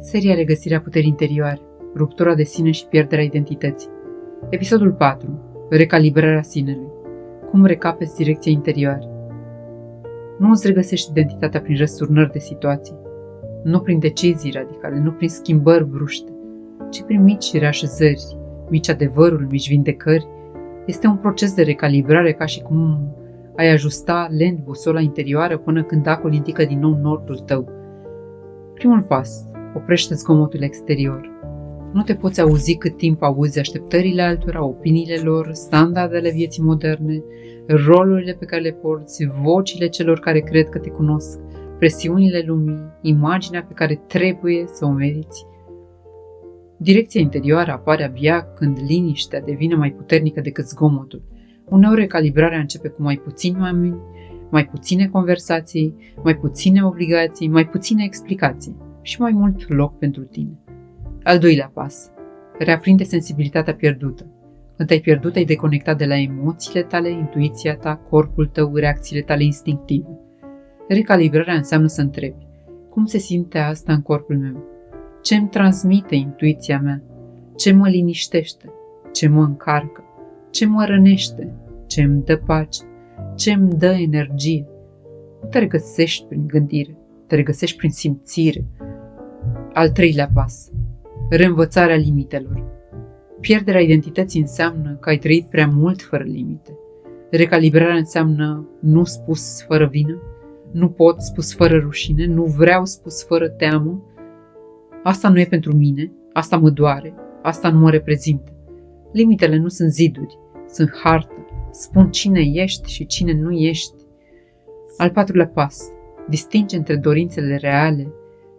Seria Regăsirea puterii interioare, ruptura de sine și pierderea identității. Episodul 4. Recalibrarea sinelui. Cum recapeți direcția interioară. Nu îți regăsești identitatea prin răsturnări de situații, nu prin decizii radicale, nu prin schimbări bruște, ci prin mici reașezări, mici adevăruri, mici vindecări. Este un proces de recalibrare, ca și cum ai ajusta lent busola interioară până când acul indică din nou nordul tău. Primul pas. Oprește zgomotul exterior. Nu te poți auzi cât timp auzi așteptările altora, opiniile lor, standardele vieții moderne, rolurile pe care le porți, vocile celor care cred că te cunosc, presiunile lumii, imaginea pe care trebuie să o meriți. Direcția interioară apare abia când liniștea devine mai puternică decât zgomotul. Uneori recalibrarea începe cu mai puțini oameni, mai puține conversații, mai puține obligații, mai puține explicații și mai mult loc pentru tine. Al doilea pas. Reaprinde sensibilitatea pierdută. Când ai pierdut, ai deconectat de la emoțiile tale, intuiția ta, corpul tău, reacțiile tale instinctive. Recalibrarea înseamnă să întrebi: cum se simte asta în corpul meu? Ce îmi transmite intuiția mea? Ce mă liniștește? Ce mă încarcă? Ce mă rănește? Ce îmi dă pace? Ce îmi dă energie? Nu te regăsești prin gândire, te regăsești prin simțire. Al treilea pas. Reînvățarea limitelor. Pierderea identității înseamnă că ai trăit prea mult fără limite. Recalibrarea înseamnă nu spus fără vină, nu pot spus fără rușine, nu vreau spus fără teamă. Asta nu e pentru mine, asta mă doare, asta nu mă reprezintă. Limitele nu sunt ziduri, sunt hartă, spun cine ești și cine nu ești. Al patrulea pas. Distinge între dorințele reale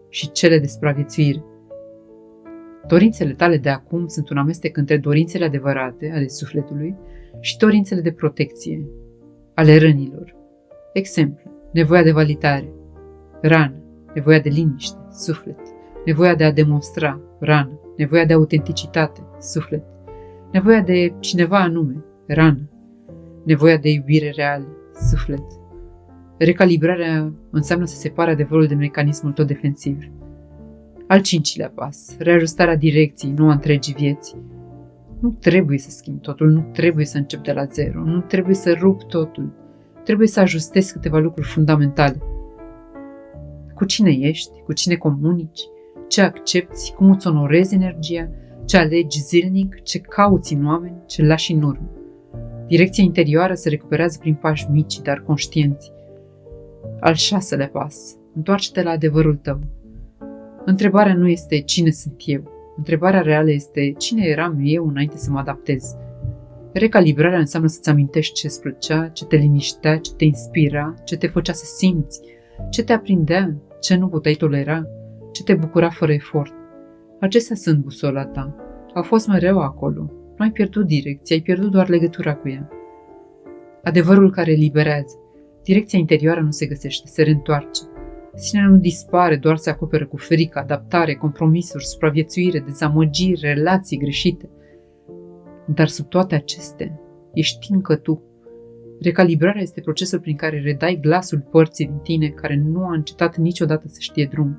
și cele de supraviețuire. Dorințele tale de acum sunt un amestec între dorințele adevărate ale sufletului și dorințele de protecție ale rănilor. Exemplu: nevoia de validare, rană; nevoia de liniște, suflet; nevoia de a demonstra, rană; nevoia de autenticitate, suflet; nevoia de cineva anume, rană; nevoia de iubire reală, suflet. Recalibrarea înseamnă să separe adevărul de mecanismul tău defensiv. Al cincilea pas. Reajustarea direcției, nu a întregii vieți. Nu trebuie să schimbi totul, nu trebuie să încep de la zero, nu trebuie să rup totul. Trebuie să ajustezi câteva lucruri fundamentale. Cu cine ești, cu cine comunici, ce accepti, cum îți onorezi energia, ce alegi zilnic, ce cauți în oameni, ce lași în urmă. Direcția interioară se recuperează prin pași mici, dar conștienți. Al șaselea pas. Întoarce-te la adevărul tău. Întrebarea nu este cine sunt eu. Întrebarea reală este cine eram eu înainte să mă adaptez. Recalibrarea înseamnă să-ți amintești ce îți plăcea, ce te liniștea, ce te inspira, ce te făcea să simți, ce te aprindea, ce nu puteai tolera, ce te bucura fără efort. Acestea sunt busola ta. Au fost mereu acolo. Nu ai pierdut direcția, ai pierdut doar legătura cu ea. Adevărul care eliberează. Direcția interioară nu se găsește, se reîntoarce. Sinele nu dispare, doar se acoperă cu frică, adaptare, compromisuri, supraviețuire, dezamăgiri, relații greșite. Dar sub toate acestea, ești încă tu. Recalibrarea este procesul prin care redai glasul părții din tine care nu a încetat niciodată să știe drum.